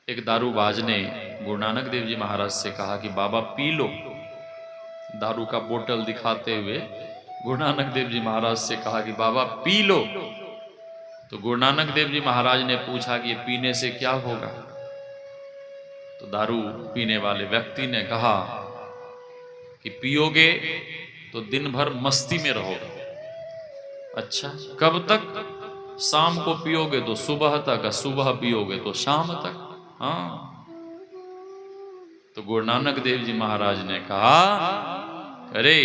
एक दारूबाज ने गुरु नानक देव जी महाराज से कहा कि बाबा पी लो। दारू का बोतल दिखाते हुए गुरु नानक देव जी महाराज से कहा कि बाबा पी लो। तो गुरु नानक देव जी महाराज ने पूछा कि ये पीने से क्या होगा? तो दारू पीने वाले व्यक्ति ने कहा कि पियोगे तो दिन भर मस्ती में रहोगे। अच्छा, कब तक? शाम को पियोगे तो सुबह तक, सुबह पियोगे तो शाम तक। तो गुरु नानक देव जी महाराज ने कहा, अरे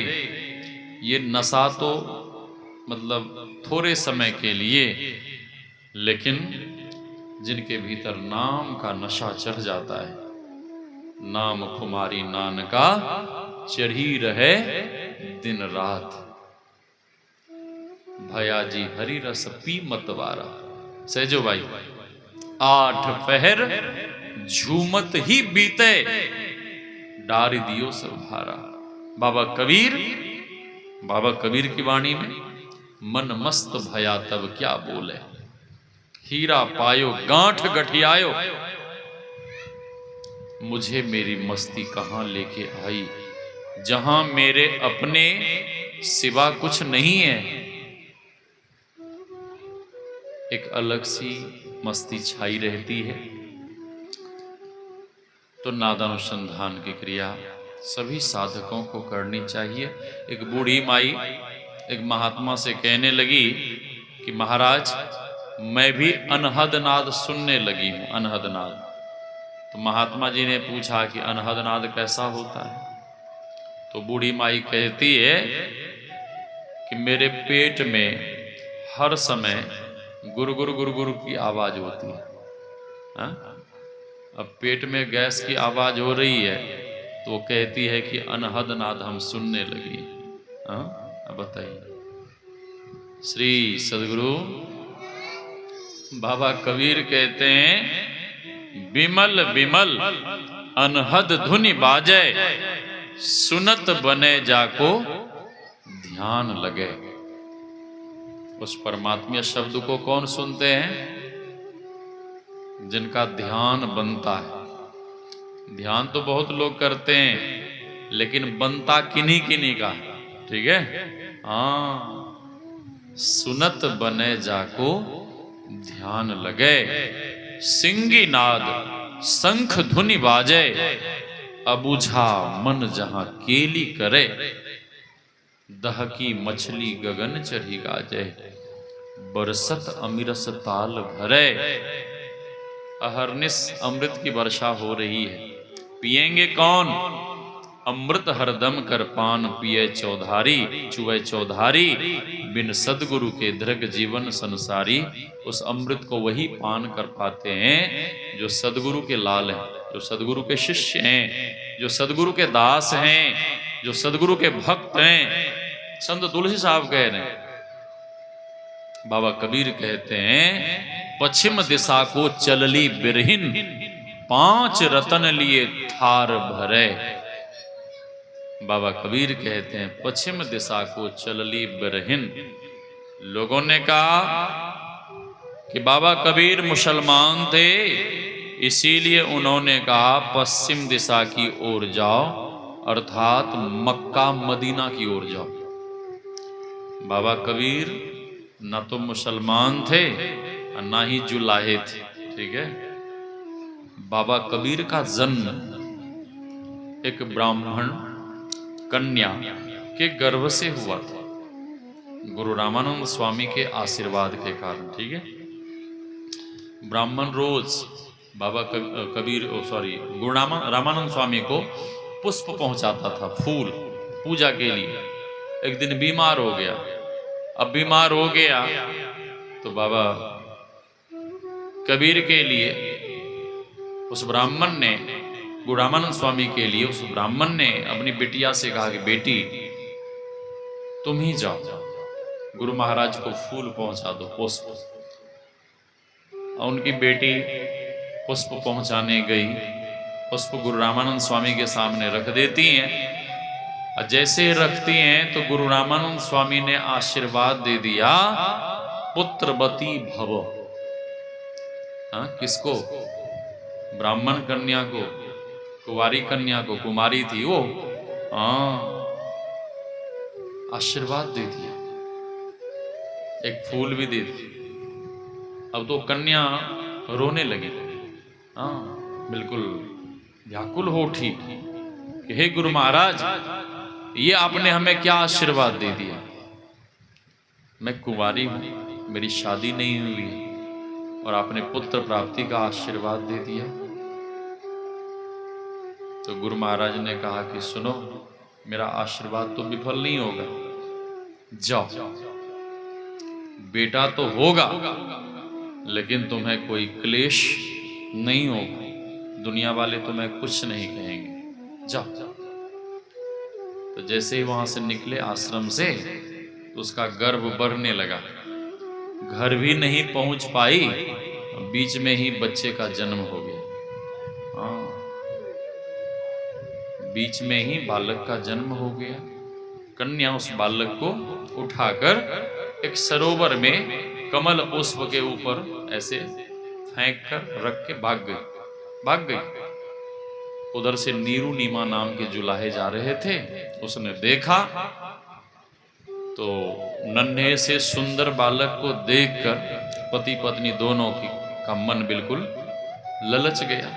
ये नशा तो मतलब थोड़े समय के लिए, लेकिन जिनके भीतर नाम का नशा चढ़ जाता है, नाम कुमारी नानका चढ़ी रहे दिन रात, भया जी हरि रस पी मतवारा। सहजो भाई, 8 पहर झूमत ही बीते, डारी दियो सब भारा। बाबा कबीर की वाणी में, मन मस्त भया तब क्या बोले, हीरा पायो गांठ गठियायो, मुझे मेरी मस्ती कहां लेके आई, जहां मेरे अपने सिवा कुछ नहीं है। एक अलग सी मस्ती छाई रहती है। तो नादानुसंधान की क्रिया सभी साधकों को करनी चाहिए। एक बूढ़ी माई एक महात्मा से कहने लगी कि महाराज मैं भी अनहद नाद सुनने लगी हूं, अनहद नाद। तो महात्मा जी ने पूछा कि अनहद नाद कैसा होता है? तो बूढ़ी माई कहती है कि मेरे पेट में हर समय गुरु गुरु गुरु गुरु की आवाज होती है। अब पेट में गैस की आवाज हो रही है तो वो कहती है कि अनहद नाद हम सुनने लगी। अब बताइए, श्री सदगुरु बाबा कबीर कहते हैं, बिमल बिमल अनहद धुनि बाजे, सुनत बने जाको ध्यान लगे। उस परमात्मा शब्द को कौन सुनते हैं? जिनका ध्यान बनता है। ध्यान तो बहुत लोग करते हैं, लेकिन बनता किन्हीं किन्हीं का। ठीक है, सुनत बने जाको ध्यान लगे, सिंगी नाद शंख धुनि बाजे, अबुझा मन जहां केली करे, दहकी मछली गगन चढ़ी गाजे, बरसत अमिरस ताल भरे। अहरनिश अमृत की वर्षा हो रही है, पिएंगे कौन? अमृत हरदम कर पान पिए चौधारी, चुए चौधारी, बिन सदगुरु के दृग जीवन संसारी। उस अमृत को वही पान कर पाते हैं जो सदगुरु के लाल हैं, जो सदगुरु के शिष्य हैं, जो सदगुरु के दास हैं, जो सदगुरु के भक्त हैं। संत तुलसी साहब कह रहे हैं, बाबा कबीर कहते हैं पश्चिम दिशा को चलली बिरहिन, 5 रतन लिए थार भरे। बाबा कबीर कहते हैं पश्चिम दिशा को चलली बिरहिन। लोगों ने कहा कि बाबा कबीर मुसलमान थे, इसीलिए उन्होंने कहा पश्चिम दिशा की ओर जाओ, अर्थात मक्का मदीना की ओर जाओ। बाबा कबीर न तो मुसलमान थे और ना ही जुलाहे थे, ठीक है। बाबा कबीर का जन्म एक ब्राह्मण कन्या के गर्भ से हुआ था, गुरु रामानंद स्वामी के आशीर्वाद के कारण, ठीक है। ब्राह्मण रोज बाबा कबीर गुरु रामानंद स्वामी को पुष्प पहुंचाता था, फूल, पूजा के लिए। एक दिन बीमार हो गया। अब बीमार हो गया तो बाबा कबीर के लिए उस ब्राह्मण ने, गुरु रामानंद स्वामी के लिए उस ब्राह्मण ने अपनी बिटिया से कहा कि बेटी तुम ही जाओ, गुरु महाराज को फूल पहुंचा दो, पुष्प। और उनकी बेटी पुष्प पहुंचाने गई। पुष्प गुरु रामानंद स्वामी के सामने रख देती हैं, और जैसे रखती हैं तो गुरु रामानंद स्वामी ने आशीर्वाद दे दिया, पुत्रवती भव। किसको? ब्राह्मण कन्या को, कुंवारी कन्या को, कुमारी थी वो, आशीर्वाद दे दिया, एक फूल भी दे दिया। अब तो कन्या रोने लगी, बिल्कुल व्याकुल हो उठी कि हे गुरु महाराज, ये आपने हमें क्या आशीर्वाद दे दिया? मैं कुंवारी हूं, मेरी शादी नहीं हुई, और आपने पुत्र प्राप्ति का आशीर्वाद दे दिया। तो गुरु महाराज ने कहा कि सुनो, मेरा आशीर्वाद तो विफल नहीं होगा, जाओ, बेटा तो होगा लेकिन तुम्हें कोई क्लेश नहीं होगा, दुनिया वाले तुम्हें कुछ नहीं कहेंगे, जाओ। तो जैसे ही वहां से निकले आश्रम से, तो उसका गर्भ बढ़ने लगा। घर भी नहीं पहुंच पाई, बीच में ही बच्चे का जन्म हो गया। बीच में ही बालक का जन्म हो गया। कन्या उस बालक को उठाकर एक सरोवर में कमल पुष्प के ऊपर ऐसे फेंक कर रख के भाग गई। उधर से नीरू नीमा नाम के जुलाहे जा रहे थे, उसने देखा तो नन्हे से सुंदर बालक को देखकर पति पत्नी दोनों का मन बिल्कुल ललच गया,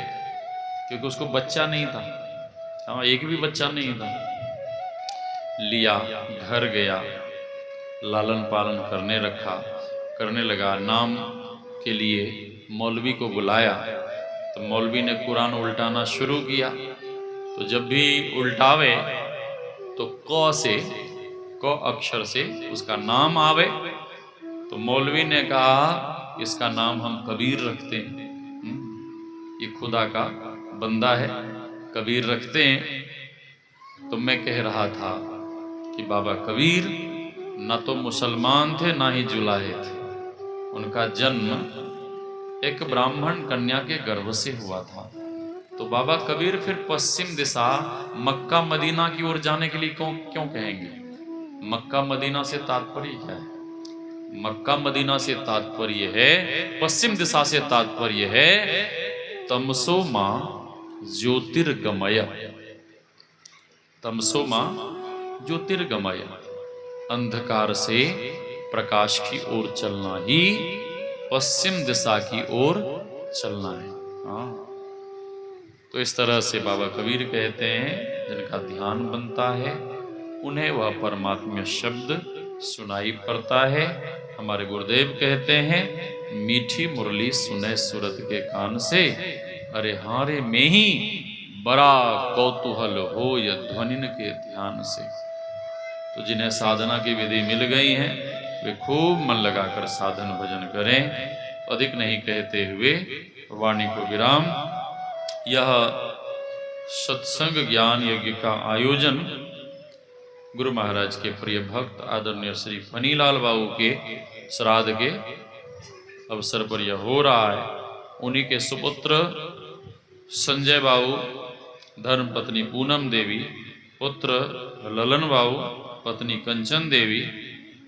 क्योंकि उसको बच्चा नहीं था, एक भी बच्चा नहीं था। लिया, घर गया, लालन पालन करने लगा। नाम के लिए मौलवी को बुलाया, तो मौलवी ने कुरान उल्टाना शुरू किया। तो जब भी उल्टावे तो क अक्षर से उसका नाम आवे, तो मौलवी ने कहा इसका नाम हम कबीर रखते हैं, ये खुदा का बंदा है, कबीर रखते हैं। तो मैं कह रहा था कि बाबा कबीर न तो मुसलमान थे ना ही जुलाहे थे, उनका जन्म एक ब्राह्मण कन्या के गर्भ से हुआ था। तो बाबा कबीर फिर पश्चिम दिशा मक्का मदीना की ओर जाने के लिए क्यों कहेंगे? मक्का मदीना से तात्पर्य क्या है? मक्का मदीना से तात्पर्य है, पश्चिम दिशा से तात्पर्य है तमसो मां ज्योतिर्गमय। तमसो मां ज्योतिर्गमय, अंधकार से प्रकाश की ओर चलना ही पश्चिम दिशा की ओर चलना है। तो इस तरह से बाबा कबीर कहते हैं, जिनका ध्यान बनता है उन्हें वह परमात्मा शब्द सुनाई पड़ता है। हमारे गुरुदेव कहते हैं, मीठी मुरली सुने सूरत के कान से, अरे हारे में ही बड़ा कौतूहल हो यह ध्वनिन के ध्यान से। तो जिन्हें साधना की विधि मिल गई है वे खूब मन लगाकर साधन भजन करें। अधिक नहीं कहते हुए वाणी को विराम। यह सत्संग ज्ञान यज्ञ का आयोजन गुरु महाराज के प्रिय भक्त आदरणीय श्री फनीलाल बाबू के श्राद्ध के अवसर पर यह हो रहा है। उन्हीं के सुपुत्र संजय बाबू, धर्म पत्नी पूनम देवी, पुत्र ललन बाबू, पत्नी कंचन देवी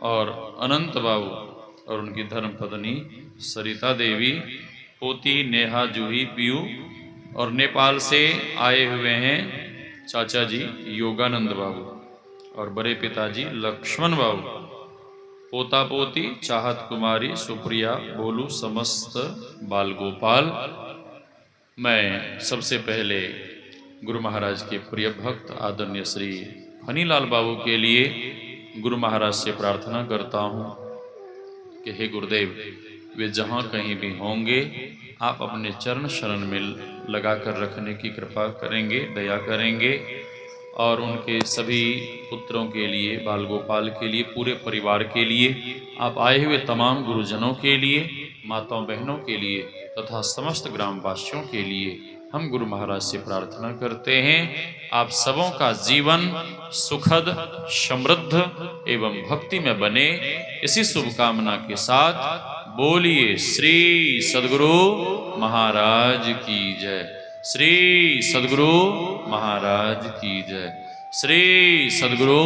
और अनंत बाबू और उनकी धर्म पत्नी सरिता देवी, पोती नेहा जूही पीयू और नेपाल से आए हुए हैं चाचा जी योगानंद बाबू और बड़े पिताजी लक्ष्मण बाबू, पोता पोती चाहत कुमारी सुप्रिया बोलू, समस्त बाल गोपाल। मैं सबसे पहले गुरु महाराज के प्रिय भक्त आदरणीय श्री फनीलाल बाबू के लिए गुरु महाराज से प्रार्थना करता हूँ कि हे गुरुदेव, वे जहाँ कहीं भी होंगे आप अपने चरण शरण में लगा कर रखने की कृपा करेंगे, दया करेंगे और उनके सभी पुत्रों के लिए, बाल गोपाल के लिए, पूरे परिवार के लिए, आप आए हुए तमाम गुरुजनों के लिए, माताओं बहनों के लिए तथा समस्त ग्रामवासियों के लिए हम गुरु महाराज से प्रार्थना करते हैं आप सबों का जीवन सुखद, समृद्ध एवं भक्ति में बने। इसी शुभकामना के साथ बोलिए श्री सद्गुरु महाराज की जय, श्री सद्गुरु महाराज की जय, श्री सद्गुरु